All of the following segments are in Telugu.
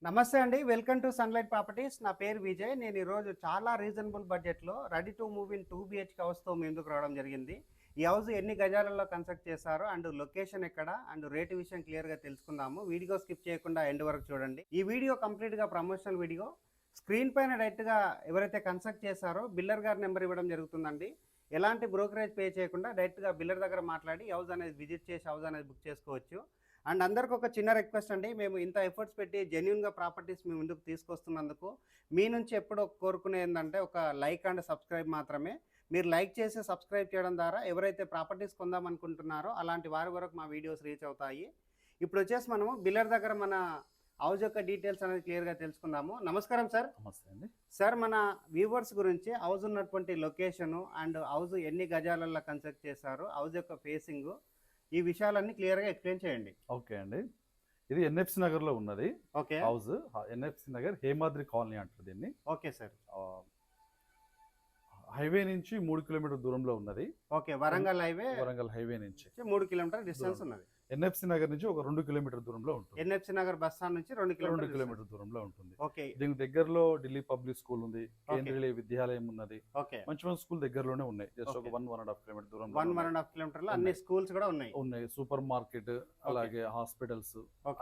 నమస్తే అండి. Welcome to Sunlight Properties. నా పేరు విజయ్. నేను ఈరోజు చాలా రీజనబుల్ బడ్జెట్‌లో ready to move in 2 BHK హౌస్‌తో మీ ముందుకు రావడం జరిగింది. ఈ హౌస్ ఎన్ని గజాలలో కన్స్ట్రక్ట్ చేశారో అండ్ లొకేషన్ ఎక్కడ అండ్ రేట్ విషయం క్లియర్‌గా తెలుసుకుందాము. వీడియో స్కిప్ చేయకుండా ఎండ్ వరకు చూడండి. ఈ వీడియో కంప్లీట్‌గా ప్రమోషనల్ వీడియో. స్క్రీన్ పైన డైరెక్ట్‌గా ఎవరైతే కన్స్ట్రక్ట్ చేశారో బిల్డర్ గారి నెంబర్ ఇవ్వడం జరుగుతుందండి. ఎలాంటి బ్రోకరేజ్ పే చేయకుండా డైరెక్ట్‌గా బిల్డర్ దగ్గర మాట్లాడి హౌస్ అనేది విజిట్ చేసి హౌస్ అనేది బుక్ చేసుకోవచ్చు. అండ్ అందరికి ఒక చిన్న రిక్వెస్ట్ అండి, మేము ఇంత ఎఫర్ట్స్ పెట్టి జెన్యున్గా ప్రాపర్టీస్ మీ ముందుకు తీసుకొస్తున్నందుకు మీ నుంచి ఎప్పుడో కోరుకునే ఏంటంటే ఒక లైక్ అండ్ సబ్స్క్రైబ్ మాత్రమే. మీరు లైక్ చేసి సబ్స్క్రైబ్ చేయడం ద్వారా ఎవరైతే ప్రాపర్టీస్ కొందామనుకుంటున్నారో అలాంటి వారి వరకు మా వీడియోస్ రీచ్ అవుతాయి. ఇప్పుడు వచ్చేసి మనము బిల్లర్ దగ్గర మన హౌస్ యొక్క డీటెయిల్స్ అనేది క్లియర్గా తెలుసుకుందాము. నమస్కారం సార్. నమస్తే అండి. సార్, మన వ్యూవర్స్ గురించి హౌస్ ఉన్నటువంటి లొకేషను అండ్ హౌస్ ఎన్ని గజాలలో కన్స్ట్రక్ట్ చేశారు, హౌస్ యొక్క ఫేసింగ్, ఈ విషయాలన్నీ క్లియర్గా ఎక్స్ప్లెయిన్ చేయండి. ఓకే అండి. ఇది ఎన్ఎఫ్సి నగర్లో ఉన్నది okay. House. NFC Nagar Hemadri colony అంటారు దీన్ని. Okay sir. హైవే నుంచి 3 కిలోమీటర్ దూరంలో ఉన్నది. ఓకే. వరంగల్ హైవే నుంచి 3 కిలోమీటర్ డిస్టెన్స్ ఉన్నది. ఎన్ఎఫ్సి నగర్ నుంచి ఒక 2 కిలోమీటర్ దూరంలో ఉంటుంది. ఎన్ఎఫ్సి నగర్ బస్ స్టాండ్ నుంచి 2 కిలోమీటర్ దూరంలో ఉంటుంది. ఓకే. దీనికి దగ్గరలో ఢిల్లీ పబ్లిక్ స్కూల్ ఉంది, కేంద్రీయ విద్యాలయం ఉన్నది. ఓకే. మంచి మంచి స్కూల్ దగ్గరలోనే ఉన్నాయి. జస్ట్ ఒక 1.5 కిలోమీటర్ దూరంలో 1.5 కిలోమీటర్లో అన్ని స్కూల్స్ కూడా ఉన్నాయి. సూపర్ మార్కెట్ అలాగే హాస్పిటల్స్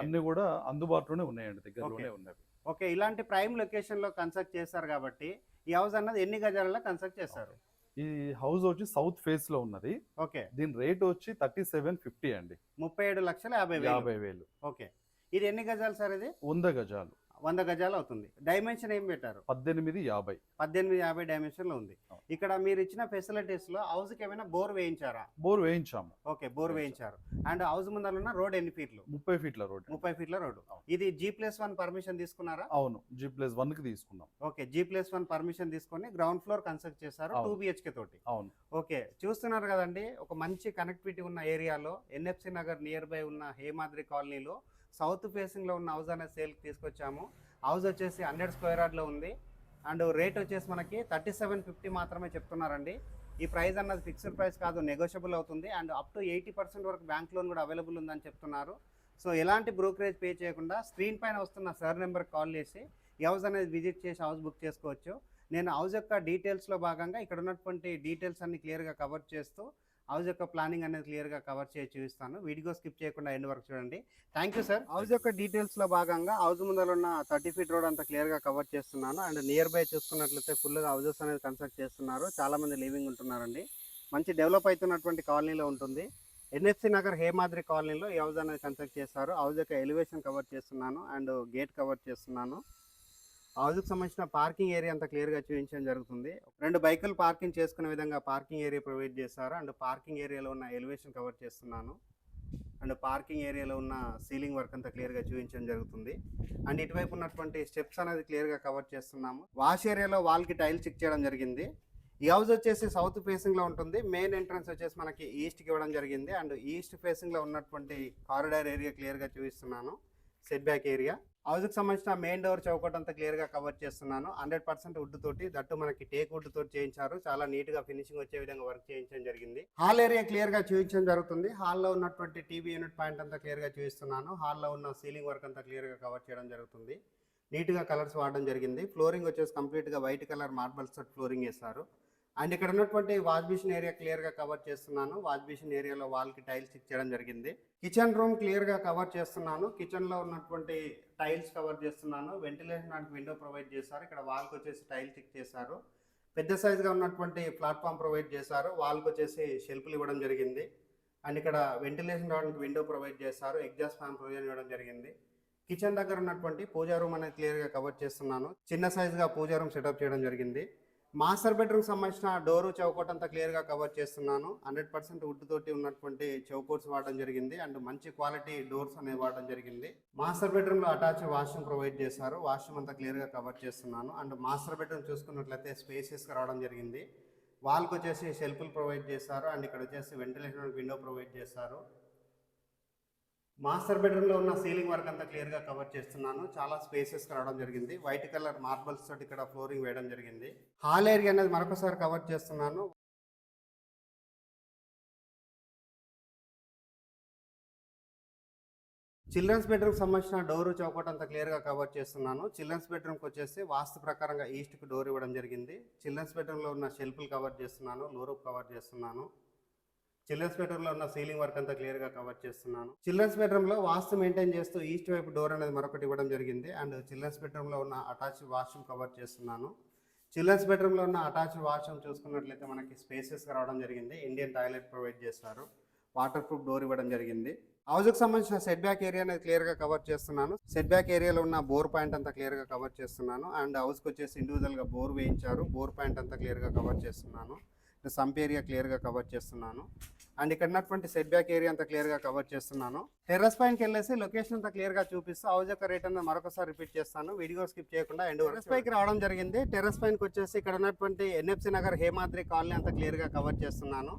అన్ని కూడా అందుబాటులోనే ఉన్నాయండి, దగ్గరలోనే ఉన్నాయి. ఓకే. ఇలాంటి ప్రైమ్ లొకేషన్ లో కన్స్ట్రక్ట్ చేశారు కాబట్టి ఈ హౌస్ అన్నది ఎన్ని గజాలలో కన్స్ట్రక్ట్ చేశారు? ఈ హౌస్ వచ్చి సౌత్ ఫేస్ లో ఉన్నది. ఓకే. దీని రేట్ వచ్చి 3750 అండి. 37,50,000. ఓకే. ఇది ఎన్ని గజాలు సార్? ఇది 100 గజాలు. 100 గజాలు అవుతుంది. డైమెన్షన్ ఏం పెట్టారు? 1850. 1850 డైమెన్షన్ లో ఉంది. ఇక్కడ మీరు ఇచ్చిన ఫెసిలిటీస్ లో హౌస్ కి ఏమైనా బోర్ వేయించారా? బోర్ వేయించాము. ఓకే, బోర్ వేయించారు. అండ్ హౌస్ ముందర ఉన్న రోడ్ ఎన్ని ఫీట్లు? 30 ఫీట్ల రోడ్. 30 ఫీట్ల రోడ్. ఇది G+1 పర్మిషన్ తీసుకున్నారా? అవును, G+1 కి తీసుకున్నాం. ఓకే, G+1 పర్మిషన్ తీసుకొని గ్రౌండ్ ఫ్లోర్ కన్స్ట్రక్ట్ చేశారు 2 BHK తోటి. అవును. ఓకే, చూస్తున్నారు కదండి, ఒక మంచి కనెక్టివిటీ ఉన్న ఏరియాలో ఎన్ఎఫ్సి నగర్ నియర్ బై ఉన్న హేమాద్రి కాలనీలో సౌత్ ఫేసింగ్ లో ఉన్న హౌస్ అనేది సేల్కి తీసుకొచ్చాము. హౌస్ వచ్చేసి 100 స్క్వేర్ యార్డ్లో ఉంది. అండ్ రేట్ వచ్చేసి మనకి 3750 మాత్రమే చెప్తున్నారండి. ఈ ప్రైస్ అన్నది ఫిక్స్డ్ ప్రైస్ కాదు, నెగోషియబుల్ అవుతుంది. అండ్ అప్ టు 80% వరకు బ్యాంక్ లోన్ కూడా అవైలబుల్ ఉందని చెప్తున్నారు. సో ఎలాంటి బ్రోకరేజ్ పే చేయకుండా స్క్రీన్ పైన వస్తున్న సార్ నెంబర్కి కాల్ చేసి ఈ హౌస్ అనేది విజిట్ చేసి హౌస్ బుక్ చేసుకోవచ్చు. నేను హౌస్ యొక్క డీటెయిల్స్లో భాగంగా ఇక్కడ ఉన్నటువంటి డీటెయిల్స్ అన్ని క్లియర్గా కవర్ చేస్తూ హౌస్ యొక్క ప్లానింగ్ అనేది క్లియర్గా కవర్ చేసి చూపిస్తాను. వీడియో స్కిప్ చేయకుండా ఎండ్ వరకు చూడండి. Thank you sir. హౌస్ యొక్క డీటెయిల్స్లో భాగంగా హౌస్ ముందర ఉన్న 30 ఫీట్ రోడ్ అంతా క్లియర్గా కవర్ చేస్తున్నాను. అండ్ నియర్ బై చూసుకున్నట్లయితే ఫుల్గా హౌసెస్ అనేది కన్స్ట్రక్ట్ చేస్తున్నారు. చాలామంది లివింగ్ ఉంటున్నారండి. మంచి డెవలప్ అవుతున్నటువంటి కాలనీలో ఉంటుంది. ఎన్ఎఫ్సి నగర్ హేమాద్రి కాలనీలో ఈ హౌస్ అనేది కన్స్ట్రక్ట్ చేస్తారు. హౌస్ యొక్క ఎలివేషన్ కవర్ చేస్తున్నాను అండ్ గేట్ కవర్ చేస్తున్నాను. హౌస్కి సంబంధించిన పార్కింగ్ ఏరియా అంతా క్లియర్గా చూపించడం జరుగుతుంది. 2 బైకులు పార్కింగ్ చేసుకునే విధంగా పార్కింగ్ ఏరియా ప్రొవైడ్ చేస్తారు. అండ్ పార్కింగ్ ఏరియాలో ఉన్న ఎలివేషన్ కవర్ చేస్తున్నాను. అండ్ పార్కింగ్ ఏరియాలో ఉన్న సీలింగ్ వర్క్ అంతా క్లియర్గా చూపించడం జరుగుతుంది. అండ్ ఇటువైపు ఉన్నటువంటి స్టెప్స్ అనేది క్లియర్గా కవర్ చేస్తున్నాము. వాష్ ఏరియాలో వాల్కి టైల్స్ చెక్ చేయడం జరిగింది. ఈ హౌస్ వచ్చేసి సౌత్ ఫేసింగ్లో ఉంటుంది. మెయిన్ ఎంట్రన్స్ వచ్చేసి మనకి ఈస్ట్కి ఇవ్వడం జరిగింది. అండ్ ఈస్ట్ ఫేసింగ్లో ఉన్నటువంటి కారిడార్ ఏరియా క్లియర్గా చూపిస్తున్నాను. Set back area. హౌస్కి సంబంధించిన మెయిన్ డోర్ చౌకట్ అంతా క్లియర్గా కవర్ చేస్తున్నాను. 100% వుడ్ తోటి, దట్టు మనకి టేక్ వుడ్ తోటి చేయించారు. చాలా నీట్గా ఫినిషింగ్ వచ్చే విధంగా వర్క్ చేయించడం జరిగింది. హాల్ ఏరియా క్లియర్గా చూపించడం జరుగుతుంది. హాల్లో ఉన్నటువంటి టీవీ యూనిట్ పాయింట్ అంతా క్లియర్గా చూపిస్తున్నాను. హాల్లో ఉన్న సీలింగ్ వర్క్ అంతా క్లియర్గా కవర్ చేయడం జరుగుతుంది. నీట్గా కలర్స్ వాడడం జరిగింది. ఫ్లోరింగ్ వచ్చేసి కంప్లీట్గా వైట్ కలర్ మార్బల్స్ తోటి ఫ్లోరింగ్ వేస్తారు. అండ్ ఇక్కడ ఉన్నటువంటి వాష్ బేసిన్ ఏరియా క్లియర్గా కవర్ చేస్తున్నాను. వాష్ బేసిన్ ఏరియాలో వాల్కి టైల్స్ స్టిక్ చేయడం జరిగింది. కిచెన్ రూమ్ క్లియర్గా కవర్ చేస్తున్నాను. కిచెన్లో ఉన్నటువంటి టైల్స్ కవర్ చేస్తున్నాను. వెంటిలేషన్ అండ్ విండో ప్రొవైడ్ చేశారు. ఇక్కడ వాల్కి వచ్చేసి టైల్ స్టిక్ చేశారు. పెద్ద సైజ్గా ఉన్నటువంటి ప్లాట్ఫామ్ ప్రొవైడ్ చేశారు. వాల్కి వచ్చేసి షెల్ఫ్లు ఇవ్వడం జరిగింది. అండ్ ఇక్కడ వెంటిలేషన్ రావడానికి విండో ప్రొవైడ్ చేశారు. ఎగ్జాస్ట్ ఫ్యాన్ ప్రొవిజన్ ఇవ్వడం జరిగింది. కిచెన్ దగ్గర ఉన్నటువంటి పూజా రూమ్ అనేది క్లియర్గా కవర్ చేస్తున్నాను. చిన్న సైజ్గా పూజా రూమ్ సెటప్ చేయడం జరిగింది. మాస్టర్ బెడ్రూమ్ సంబంధించిన డోరు చౌకోట్ అంతా క్లియర్గా కవర్ చేస్తున్నాను. 100% వుడ్ తోటి ఉన్నటువంటి చౌకోట్స్ వాడడం జరిగింది. అండ్ మంచి క్వాలిటీ డోర్స్ అనేవి వాడడం జరిగింది. మాస్టర్ బెడ్రూమ్లో అటాచ్ వాష్రూమ్ ప్రొవైడ్ చేశారు. వాష్రూమ్ అంతా క్లియర్గా కవర్ చేస్తున్నాను. అండ్ మాస్టర్ బెడ్రూమ్ చూసుకున్నట్లయితే స్పేసెస్గా రావడం జరిగింది. వాల్కి వచ్చేసి షెల్ఫ్లు ప్రొవైడ్ చేశారు. అండ్ ఇక్కడ వచ్చేసి వెంటిలేషన్ విండో ప్రొవైడ్ చేశారు. మాస్టర్ బెడ్రూమ్లో ఉన్న సీలింగ్ వర్క్ అంతా క్లియర్గా కవర్ చేస్తున్నాను. చాలా స్పేసెస్ రావడం జరిగింది. వైట్ కలర్ మార్బల్స్ తోటి ఇక్కడ ఫ్లోరింగ్ వేయడం జరిగింది. హాల్ ఏరియా అనేది మరొకసారి కవర్ చేస్తున్నాను. చిల్డ్రన్స్ బెడ్రూమ్ సంబంధించిన డోరు చౌకట్ అంతా క్లియర్గా కవర్ చేస్తున్నాను. చిల్డ్రన్స్ బెడ్రూమ్కి వచ్చేసి వాస్తు ప్రకారంగా ఈస్ట్కి డోర్ ఇవ్వడం జరిగింది. చిల్డ్రన్స్ బెడ్రూమ్లో ఉన్న షెల్ఫ్లు కవర్ చేస్తున్నాను, లోరూప్ కవర్ చేస్తున్నాను. చిల్డ్రన్స్ బెడ్రూమ్లో ఉన్న సీలింగ్ వర్క్ అంతా క్లియర్గా కవర్ చేస్తున్నాను. చిల్డ్రన్స్ బెడ్రూమ్లో వాస్తు మెయింటైన్ చేస్తూ ఈస్ట్ వైపు డోర్ అనేది మరొకటి ఇవ్వడం జరిగింది. అండ్ చిల్డ్రన్స్ బెడ్రూమ్లో ఉన్న అటాచ్డ్ వాష్రూమ్ కవర్ చేస్తున్నాను. చిల్డ్రన్స్ బెడ్రూమ్లో ఉన్న అటాచ్డ్ వాష్రూమ్ చూసుకున్నట్లయితే మనకి స్పేసెస్గా రావడం జరిగింది. ఇండియన్ టాయిలెట్ ప్రొవైడ్ చేస్తారు. వాటర్ ప్రూఫ్ డోర్ ఇవ్వడం జరిగింది. హౌస్కి సంబంధించిన సెట్ బ్యాక్ ఏరియా అనేది క్లియర్గా కవర్ చేస్తున్నాను. సెట్ బ్యాక్ ఏరియాలో ఉన్న బోర్ పాయింట్ అంతా క్లియర్గా కవర్ చేస్తున్నాను. అండ్ హౌస్కి వచ్చేసి ఇండివిజువల్గా బోర్ వేయించారు. బోర్ పాయింట్ అంతా క్లియర్గా కవర్ చేస్తున్నాను. సంప్ ఏరియా క్లియర్గా కవర్ చేస్తున్నాను. అండ్ ఇక్కడ ఉన్నటువంటి సెట్ బ్యాక్ ఏరియా అంతా క్లియర్గా కవర్ చేస్తున్నాను. టెర్రస్ పైనకి వెళ్ళేసి లొకేషన్ అంతా క్లియర్గా చూపిస్తూ హౌస్ యొక్క రేట్ అనేది మరొకసారి రిపీట్ చేస్తాను. వీడియో స్కిప్ చేయకుండా ఎండ్ టెర్రస్ పైకి రావడం జరిగింది. టెర్రస్ పైనకి వచ్చేసి ఇక్కడ ఉన్నటువంటి ఎన్ఎఫ్సి నగర్ హేమాద్రి కాలనీ అంతా క్లియర్గా కవర్ చేస్తున్నాను.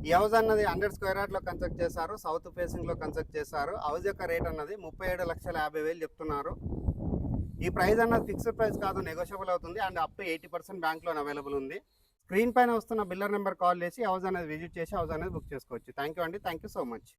ఈ హౌస్ అన్నది 100 స్క్వేర్ యార్డ్లో కన్స్ట్రక్ట్ చేశారు. సౌత్ ఫేసింగ్లో కన్స్ట్రక్ట్ చేశారు. హౌస్ యొక్క రేట్ అన్నది 37,50,000 చెప్తున్నారు. ఈ ప్రైస్ అన్నది ఫిక్స్డ్ ప్రైస్ కాదు, నెగోషియబుల్ అవుతుంది. And up to 80% bank loan available ఉంది. స్క్రీన్ పైన వస్తున్న బిల్లర్ నెంబర్ కాల్ చేసి హౌస్ అనేది విజిట్ చేసి హౌస్ అనేది బుక్ చేసుకోవచ్చు. థ్యాంక్ యూ అండి. Thank you so much.